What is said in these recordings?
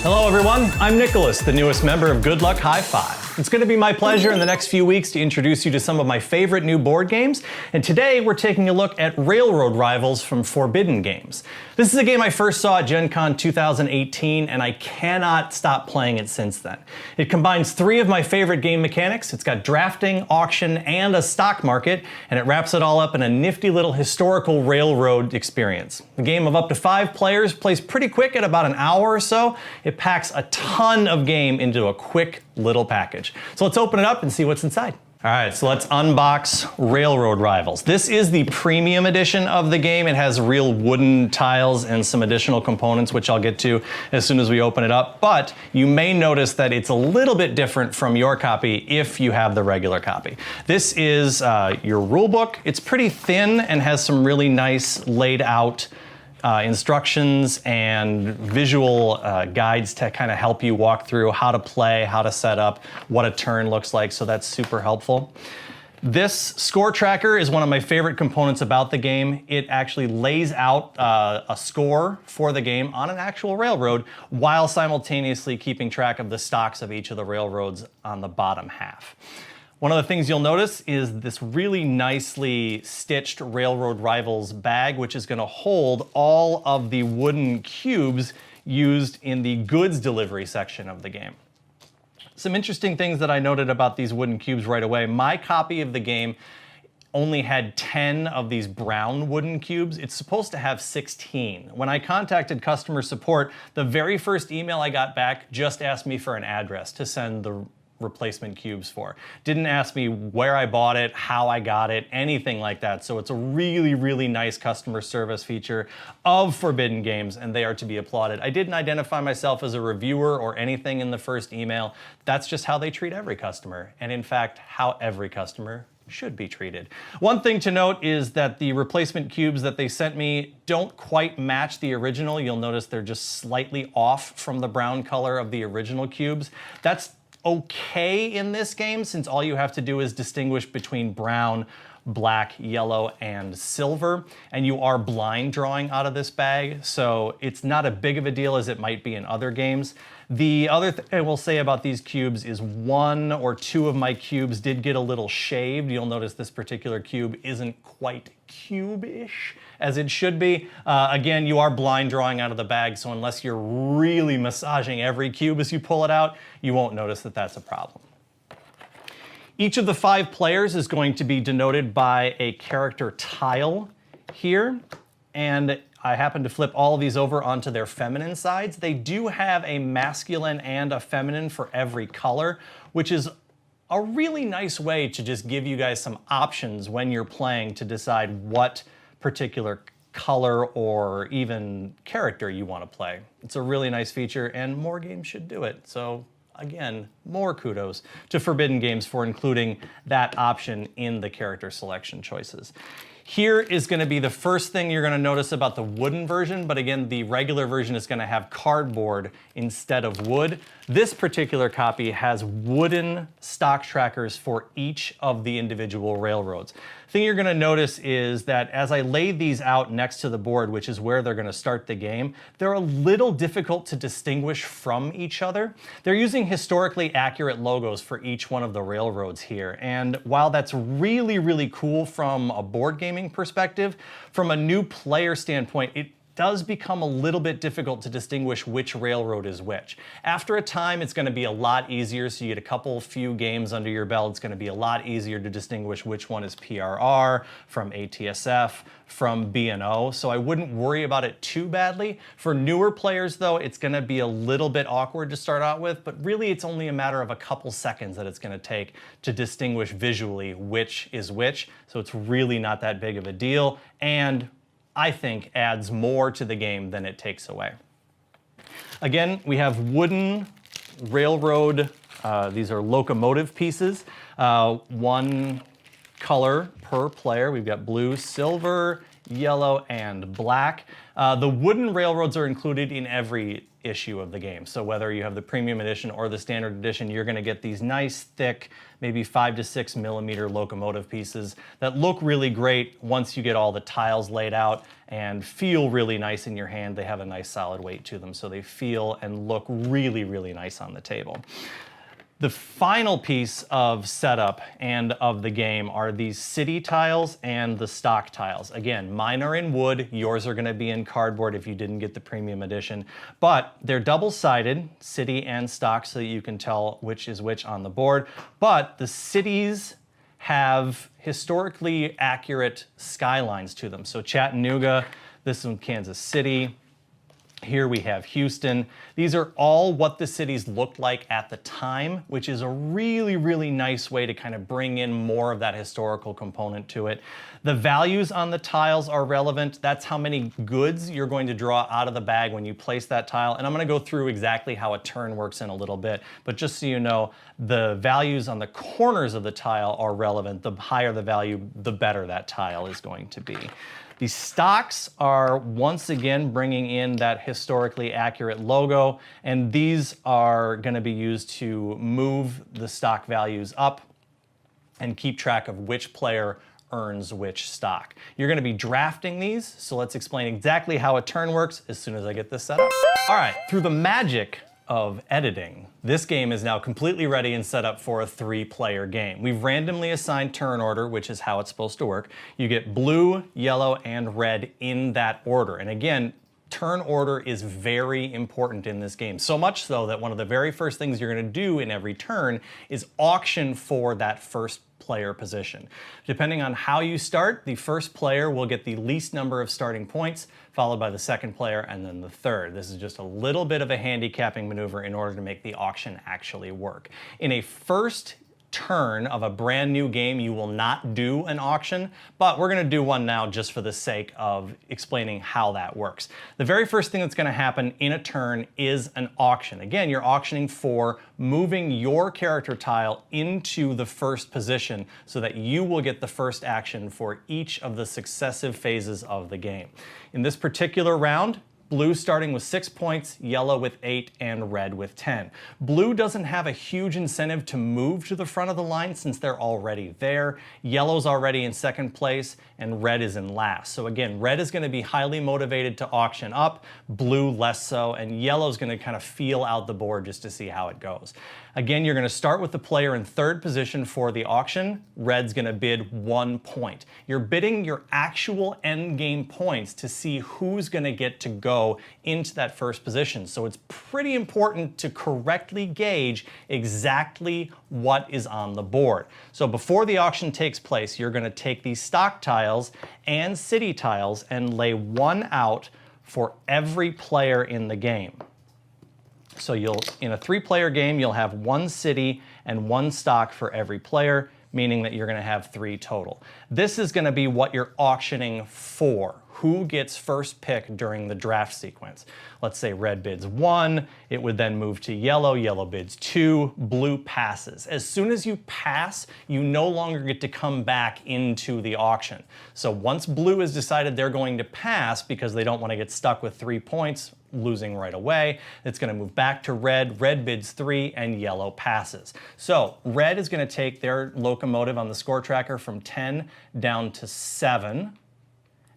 Hello everyone, I'm Nicholas, the newest member of Good Luck High Five. It's going to be my pleasure in the next few weeks to introduce you to some of my favorite new board games, and today we're taking a look at Railroad Rivals from Forbidden Games. This is a game I first saw at Gen Con 2018, and I cannot stop playing it since then. It combines three of my favorite game mechanics. It's got drafting, auction, and a stock market, and it wraps it all up in a nifty little historical railroad experience. The game of up to 5 players plays pretty quick at about an hour or so. It packs a ton of game into a quick little package. So let's open it up and see what's inside. All right, so let's unbox Railroad Rivals. This is the premium edition of the game. It has real wooden tiles and some additional components, which I'll get to as soon as we open it up. But you may notice that it's a little bit different from your copy if you have the regular copy. This is your rule book. It's pretty thin and has some really nice laid out instructions and visual guides to kind of help you walk through how to play, how to set up, what a turn looks like, so that's super helpful. This score tracker is one of my favorite components about the game. It actually lays out a score for the game on an actual railroad while simultaneously keeping track of the stocks of each of the railroads on the bottom half. One of the things you'll notice is this really nicely stitched Railroad Rivals bag, which is going to hold all of the wooden cubes used in the goods delivery section of the game. Some interesting things that I noted about these wooden cubes right away. My copy of the game only had 10 of these brown wooden cubes. It's supposed to have 16. When I contacted customer support, the very first email I got back just asked me for an address to send the replacement cubes for. Didn't ask me where I bought it, how I got it, anything like that. So it's a really, really nice customer service feature of Forbidden Games, and they are to be applauded. I didn't identify myself as a reviewer or anything in the first email. That's just how they treat every customer, and in fact, how every customer should be treated. One thing to note is that the replacement cubes that they sent me don't quite match the original. You'll notice they're just slightly off from the brown color of the original cubes. That's okay in this game, since all you have to do is distinguish between brown, black, yellow, and silver, and you are blind drawing out of this bag, so it's not as big of a deal as it might be in other games. The other thing I will say about these cubes is 1 or 2 of my cubes did get a little shaved. You'll notice this particular cube isn't quite cube-ish as it should be. Again, you are blind drawing out of the bag, so unless you're really massaging every cube as you pull it out, you won't notice that that's a problem. Each of the 5 players is going to be denoted by a character tile here, and I happen to flip all of these over onto their feminine sides. They do have a masculine and a feminine for every color, which is a really nice way to just give you guys some options when you're playing to decide what particular color or even character you want to play. It's a really nice feature, and more games should do it. So again, more kudos to Forbidden Games for including that option in the character selection choices. Here is going to be the first thing you're going to notice about the wooden version, but again, the regular version is going to have cardboard instead of wood. This particular copy has wooden stock trackers for each of the individual railroads. The thing you're going to notice is that as I lay these out next to the board, which is where they're going to start the game, they're a little difficult to distinguish from each other. They're using historically accurate logos for each one of the railroads here, and while that's really, really cool from a board gaming perspective, from a new player standpoint, it does become a little bit difficult to distinguish which railroad is which. After a time, it's going to be a lot easier, so you get a few games under your belt, it's going to be a lot easier to distinguish which one is PRR from ATSF from B&O, so I wouldn't worry about it too badly. For newer players though, it's going to be a little bit awkward to start out with, but really it's only a matter of a couple seconds that it's going to take to distinguish visually which is which, so it's really not that big of a deal, and I think adds more to the game than it takes away. Again, we have wooden railroad, these are locomotive pieces, 1 color per player. We've got blue, silver, yellow, and black. The wooden railroads are included in every issue of the game. So whether you have the premium edition or the standard edition, you're going to get these nice, thick, maybe 5 to 6 millimeter locomotive pieces that look really great once you get all the tiles laid out and feel really nice in your hand. They have a nice solid weight to them, so they feel and look really, really nice on the table. The final piece of setup and of the game are these city tiles and the stock tiles. Again, mine are in wood, yours are going to be in cardboard if you didn't get the premium edition, but they're double-sided, city and stock, so that you can tell which is which on the board. But the cities have historically accurate skylines to them. So Chattanooga, this one Kansas City, here we have Houston. These are all what the cities looked like at the time, which is a really, really nice way to kind of bring in more of that historical component to it. The values on the tiles are relevant. That's how many goods you're going to draw out of the bag when you place that tile. And I'm going to go through exactly how a turn works in a little bit. But just so you know, the values on the corners of the tile are relevant. The higher the value, the better that tile is going to be. The stocks are once again bringing in that historically accurate logo, and these are going to be used to move the stock values up and keep track of which player earns which stock. You're going to be drafting these, so let's explain exactly how a turn works as soon as I get this set up. All right, through the magic of editing, this game is now completely ready and set up for a 3-player game. We've randomly assigned turn order, which is how it's supposed to work. You get blue, yellow, and red in that order. And again, turn order is very important in this game. So much so that one of the very first things you're going to do in every turn is auction for that first player position. Depending on how you start, the first player will get the least number of starting points, followed by the second player and then the third. This is just a little bit of a handicapping maneuver in order to make the auction actually work. In a first turn of a brand new game, you will not do an auction, but we're going to do one now just for the sake of explaining how that works. The very first thing that's going to happen in a turn is an auction. Again, you're auctioning for moving your character tile into the first position so that you will get the first action for each of the successive phases of the game. In this particular round, blue starting with 6 points, yellow with 8, and red with 10. Blue doesn't have a huge incentive to move to the front of the line since they're already there. Yellow's already in second place, and red is in last. So again, red is going to be highly motivated to auction up, blue less so, and yellow's going to kind of feel out the board just to see how it goes. Again, you're going to start with the player in third position for the auction. Red's going to bid 1 point. You're bidding your actual end game points to see who's going to get to go into that first position. So it's pretty important to correctly gauge exactly what is on the board. So before the auction takes place, you're going to take these stock tiles and city tiles and lay one out for every player in the game. So in a 3-player game, you'll have 1 city and 1 stock for every player, meaning that you're going to have 3 total. This is going to be what you're auctioning for. Who gets first pick during the draft sequence? Let's say red bids 1, it would then move to yellow, yellow bids 2, blue passes. As soon as you pass, you no longer get to come back into the auction. So once blue has decided they're going to pass because they don't want to get stuck with 3 points, losing right away, it's going to move back to red, red bids 3, and yellow passes. So red is going to take their locomotive on the score tracker from 10 down to 7,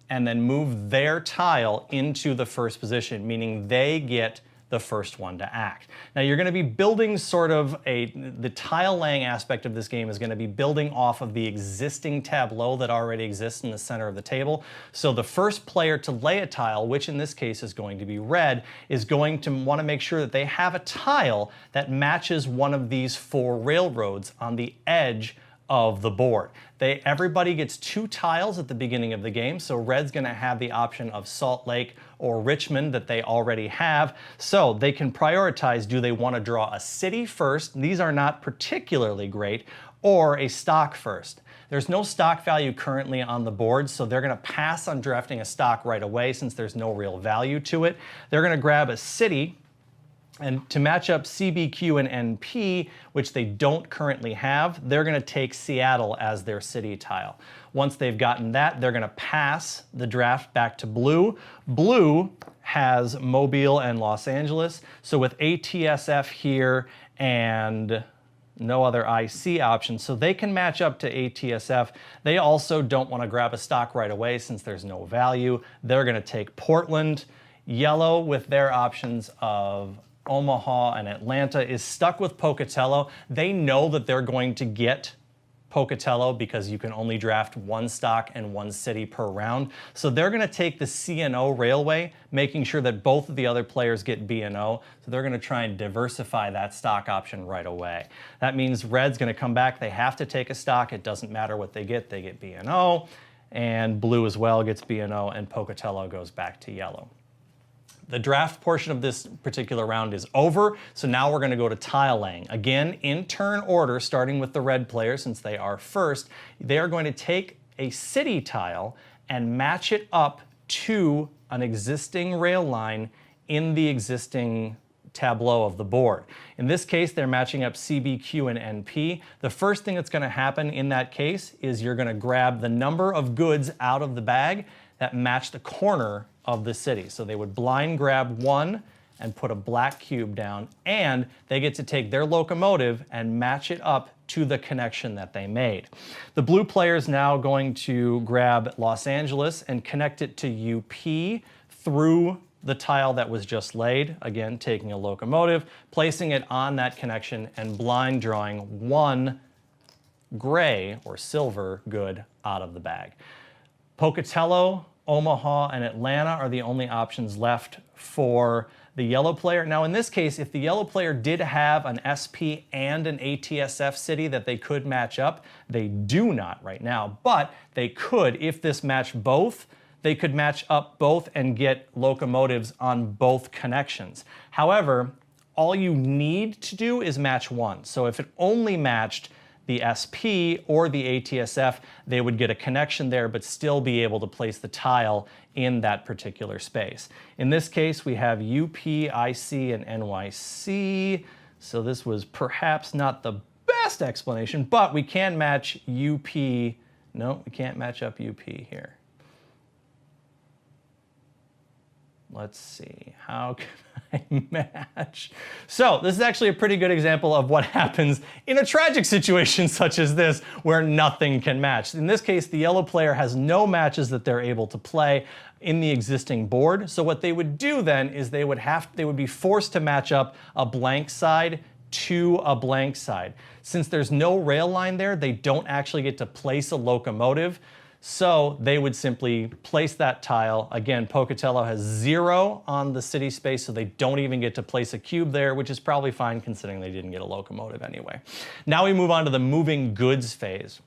and then move their tile into the first position, meaning they get the first one to act. Now you're going to be building sort of the tile laying aspect of this game is going to be building off of the existing tableau that already exists in the center of the table. So the first player to lay a tile, which in this case is going to be red, is going to want to make sure that they have a tile that matches one of these 4 railroads on the edge of the board. Everybody gets 2 tiles at the beginning of the game, so red's going to have the option of Salt Lake or Richmond that they already have. So they can prioritize, do they want to draw a city first? These are not particularly great, or a stock first. There's no stock value currently on the board, so they're going to pass on drafting a stock right away since there's no real value to it. They're going to grab a city, And to match up CBQ and NP, which they don't currently have, they're going to take Seattle as their city tile. Once they've gotten that, they're going to pass the draft back to Blue. Blue has Mobile and Los Angeles. So with ATSF here and no other IC options, so they can match up to ATSF. They also don't want to grab a stock right away since there's no value. They're going to take Portland. Yellow, with their options of Omaha and Atlanta, is stuck with Pocatello. They know that they're going to get Pocatello because you can only draft one stock and one city per round. So they're going to take the C&O Railway, making sure that both of the other players get B&O. So they're going to try and diversify that stock option right away. That means Red's going to come back. They have to take a stock. It doesn't matter what they get B&O. And Blue as well gets B&O, and Pocatello goes back to Yellow. The draft portion of this particular round is over, so now we're going to go to tile laying. Again, in turn order, starting with the red player since they are first. They are going to take a city tile and match it up to an existing rail line in the existing tableau of the board. In this case, they're matching up CBQ and NP. The first thing that's going to happen in that case is you're going to grab the number of goods out of the bag that match the corner of the city. So they would blind grab one and put a black cube down, and they get to take their locomotive and match it up to the connection that they made. The blue player is now going to grab Los Angeles and connect it to UP through the tile that was just laid. Again, taking a locomotive, placing it on that connection, and blind drawing one gray or silver good out of the bag. Pocatello, Omaha, and Atlanta are the only options left for the yellow player. Now in this case, if the yellow player did have an SP and an ATSF city that they could match up, they do not right now, but they could. If this matched both, they could match up both and get locomotives on both connections. However, all you need to do is match one. So if it only matched the SP or the ATSF, they would get a connection there but still be able to place the tile in that particular space. In this case, we have UP, IC, and NYC. So this was perhaps not the best explanation, but we can match UP. No, we can't match up UP here. Let's see, how can I match? So this is actually a pretty good example of what happens in a tragic situation such as this where nothing can match. In this case, the yellow player has no matches that they're able to play in the existing board. So what they would do then is they would be forced to match up a blank side to a blank side. Since there's no rail line there, they don't actually get to place a locomotive. So they would simply place that tile. Again, Pocatello has 0 on the city space, so they don't even get to place a cube there, which is probably fine considering they didn't get a locomotive anyway. Now we move on to the moving goods phase.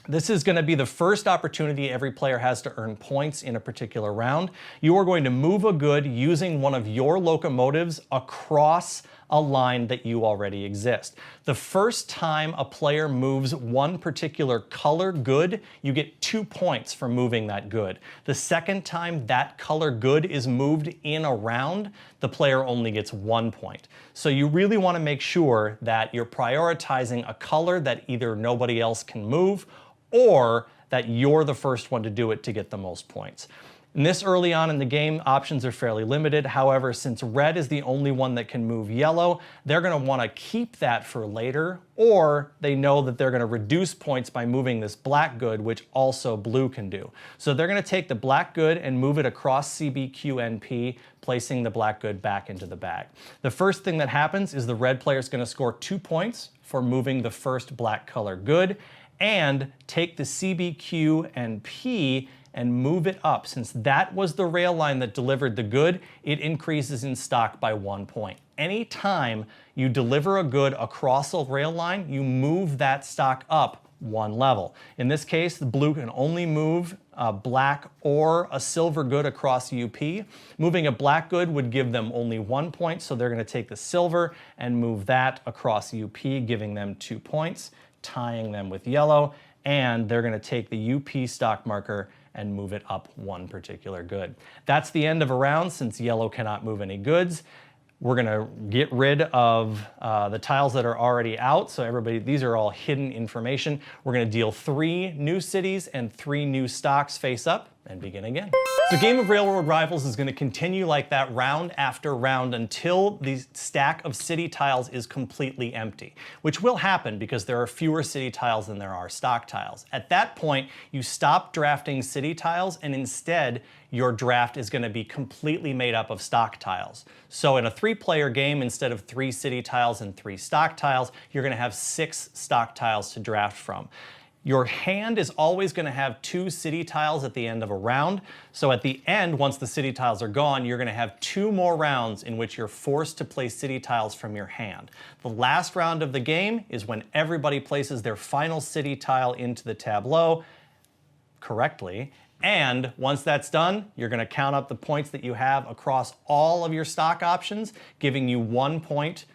This is going to be the first opportunity every player has to earn points in a particular round. You are going to move a good using one of your locomotives across a line that you already exist. The first time a player moves one particular color good, you get 2 points for moving that good. The second time that color good is moved in a round, the player only gets 1 point. So you really want to make sure that you're prioritizing a color that either nobody else can move or that you're the first one to do it to get the most points. And this early on in the game, options are fairly limited. However, since red is the only one that can move yellow, they're going to want to keep that for later, or they know that they're going to reduce points by moving this black good, which also blue can do. So they're going to take the black good and move it across CBQNP, placing the black good back into the bag. The first thing that happens is the red player is going to score 2 points for moving the first black color good, and take the CBQ and P and move it up. Since that was the rail line that delivered the good, it increases in stock by 1 point. Anytime you deliver a good across a rail line, you move that stock up 1 level. In this case, the blue can only move a black or a silver good across UP. Moving a black good would give them only 1 point, so they're going to take the silver and move that across UP, giving them 2 points, tying them with yellow, and they're going to take the UP stock marker and move it up 1 particular good. That's the end of a round since yellow cannot move any goods. We're gonna get rid of the tiles that are already out. So everybody, these are all hidden information. We're gonna deal 3 new cities and 3 new stocks face up and begin again. So Game of Railroad Rivals is going to continue like that round after round until the stack of city tiles is completely empty, which will happen because there are fewer city tiles than there are stock tiles. At that point, you stop drafting city tiles and instead your draft is going to be completely made up of stock tiles. So in a 3-player game, instead of 3 city tiles and 3 stock tiles, you're going to have 6 stock tiles to draft from. Your hand is always going to have 2 city tiles at the end of a round. So at the end, once the city tiles are gone, you're going to have 2 more rounds in which you're forced to place city tiles from your hand. The last round of the game is when everybody places their final city tile into the tableau correctly. And once that's done, you're going to count up the points that you have across all of your stock options, giving you 1 point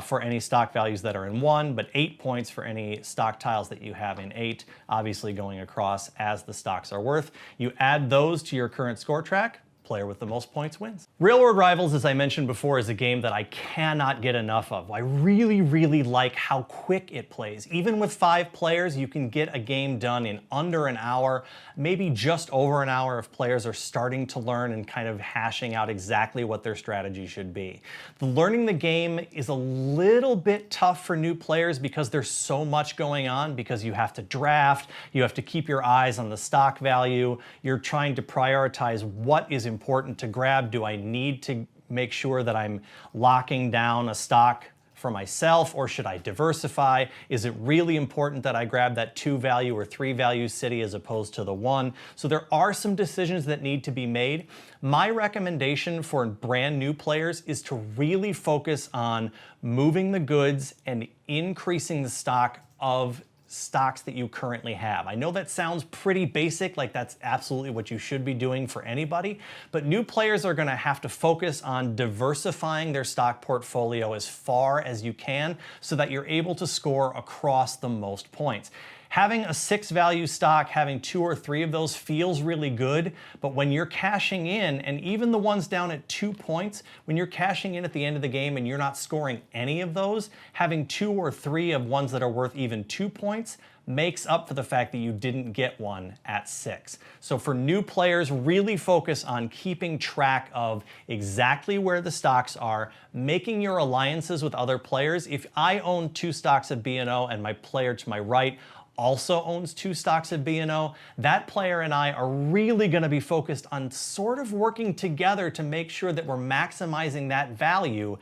for any stock values that are in 1, but 8 points for any stock tiles that you have in 8, obviously going across as the stocks are worth. You add those to your current score track, player with the most points wins. Railroad Rivals, as I mentioned before, is a game that I cannot get enough of. I really, really like how quick it plays. Even with 5 players, you can get a game done in under an hour, maybe just over an hour if players are starting to learn and kind of hashing out exactly what their strategy should be. Learning the game is a little bit tough for new players because there's so much going on, because you have to draft, you have to keep your eyes on the stock value, you're trying to prioritize what is important to grab. Do I need to make sure that I'm locking down a stock for myself, or should I diversify? Is it really important that I grab that 2 value or 3 value city as opposed to the 1? So there are some decisions that need to be made. My recommendation for brand new players is to really focus on moving the goods and increasing the stock of stocks that you currently have. I know that sounds pretty basic, like that's absolutely what you should be doing for anybody, but new players are going to have to focus on diversifying their stock portfolio as far as you can so that you're able to score across the most points. Having a 6 value stock, having 2 or 3 of those feels really good, but when you're cashing in, and even the ones down at 2 points, when you're cashing in at the end of the game and you're not scoring any of those, having 2 or 3 of ones that are worth even 2 points makes up for the fact that you didn't get one at 6. So for new players, really focus on keeping track of exactly where the stocks are, making your alliances with other players. If I own 2 stocks of B&O and my player to my right also owns 2 stocks of B&O, that player and I are really going to be focused on sort of working together to make sure that we're maximizing that value,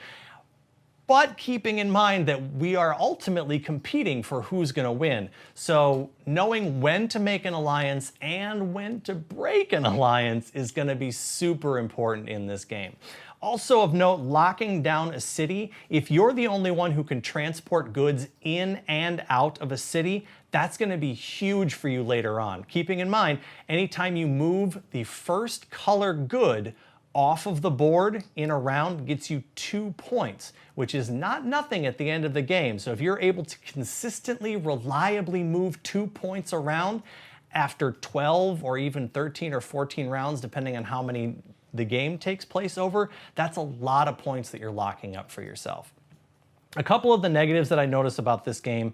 but keeping in mind that we are ultimately competing for who's going to win. So knowing when to make an alliance and when to break an alliance is going to be super important in this game. Also of note, locking down a city. If you're the only one who can transport goods in and out of a city, that's going to be huge for you later on. Keeping in mind, anytime you move the first color good off of the board in a round gets you 2 points, which is not nothing at the end of the game. So if you're able to consistently, reliably move 2 points around after 12 or even 13 or 14 rounds, depending on how many the game takes place over, that's a lot of points that you're locking up for yourself. A couple of the negatives that I notice about this game,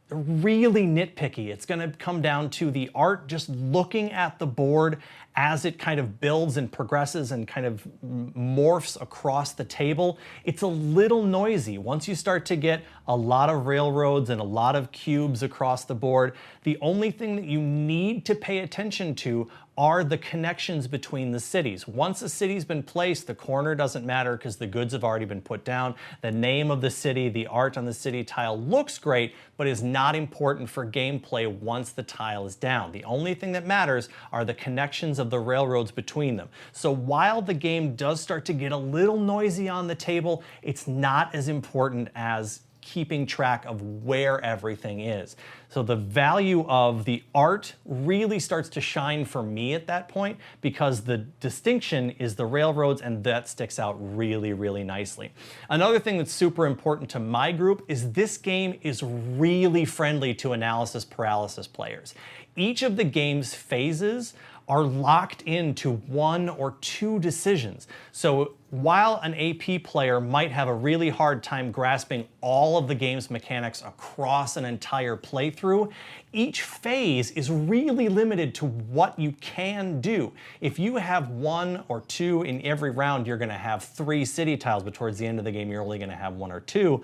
really nitpicky. It's going to come down to the art, just looking at the board as it kind of builds and progresses and kind of morphs across the table. It's a little noisy. Once you start to get a lot of railroads and a lot of cubes across the board, the only thing that you need to pay attention to are the connections between the cities. Once a city's been placed, the corner doesn't matter because the goods have already been put down. The name of the city, the art on the city tile looks great, but is not important for gameplay once the tile is down. The only thing that matters are the connections of the railroads between them. So while the game does start to get a little noisy on the table, it's not as important as keeping track of where everything is. So the value of the art really starts to shine for me at that point because the distinction is the railroads, and that sticks out really, really nicely. Another thing that's super important to my group is this game is really friendly to analysis paralysis players. Each of the game's phases are locked into one or two decisions. So while an AP player might have a really hard time grasping all of the game's mechanics across an entire playthrough, each phase is really limited to what you can do. If you have one or two in every round, you're going to have 3 city tiles, but towards the end of the game, you're only going to have 1 or 2.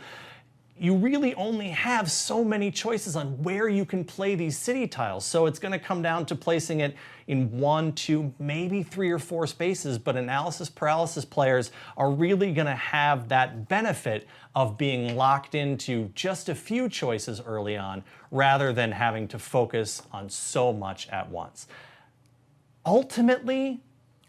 You really only have so many choices on where you can play these city tiles. So it's going to come down to placing it in 1, 2, maybe 3 or 4 spaces, but analysis paralysis players are really going to have that benefit of being locked into just a few choices early on, rather than having to focus on so much at once. Ultimately,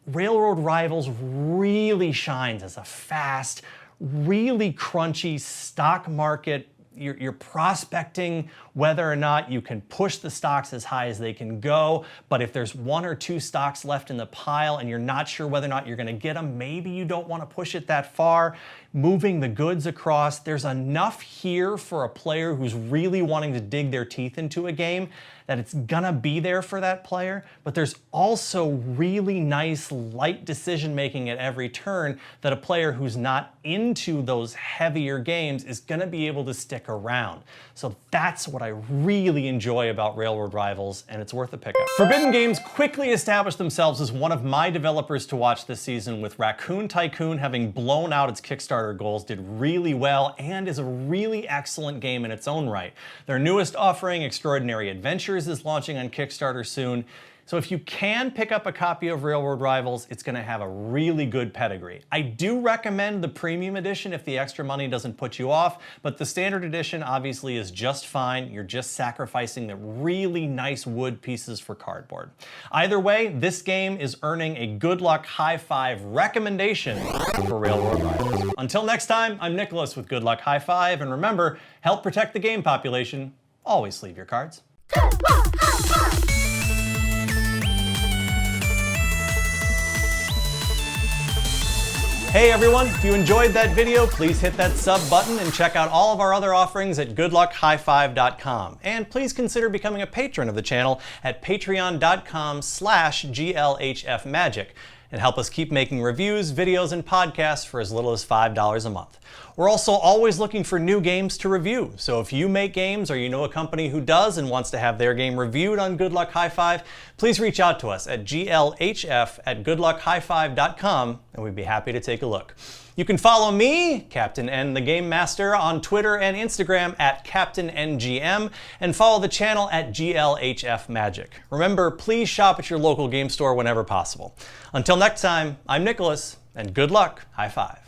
Railroad Rivals really shines as a fast, really crunchy stock market. You're prospecting whether or not you can push the stocks as high as they can go, but if there's 1 or 2 stocks left in the pile and you're not sure whether or not you're going to get them, maybe you don't want to push it that far. Moving the goods across, there's enough here for a player who's really wanting to dig their teeth into a game that it's gonna be there for that player, but there's also really nice light decision making at every turn that a player who's not into those heavier games is gonna be able to stick around. So that's what I really enjoy about Railroad Rivals, and it's worth a pickup. Forbidden Games quickly established themselves as one of my developers to watch this season, with Raccoon Tycoon having blown out its Kickstarter goals, did really well, and is a really excellent game in its own right. Their newest offering, Extraordinary Adventures, is launching on Kickstarter soon. So if you can pick up a copy of Railroad Rivals, it's going to have a really good pedigree. I do recommend the premium edition if the extra money doesn't put you off, but the standard edition obviously is just fine. You're just sacrificing the really nice wood pieces for cardboard. Either way, this game is earning a Good Luck High Five recommendation for Railroad Rivals. Until next time, I'm Nicholas with Good Luck High Five, and remember, help protect the game population. Always sleeve your cards. Hey everyone, if you enjoyed that video, please hit that sub button and check out all of our other offerings at goodluckhighfive.com. And please consider becoming a patron of the channel at patreon.com/GLHFmagic and help us keep making reviews, videos, and podcasts for as little as $5 a month. We're also always looking for new games to review, so if you make games or you know a company who does and wants to have their game reviewed on Good Luck High Five, please reach out to us at glhf@goodluckhighfive.com and we'd be happy to take a look. You can follow me, Captain N the Game Master, on Twitter and Instagram at CaptainNGM, and follow the channel at GLHF Magic. Remember, please shop at your local game store whenever possible. Until next time, I'm Nicholas, and good luck, high five.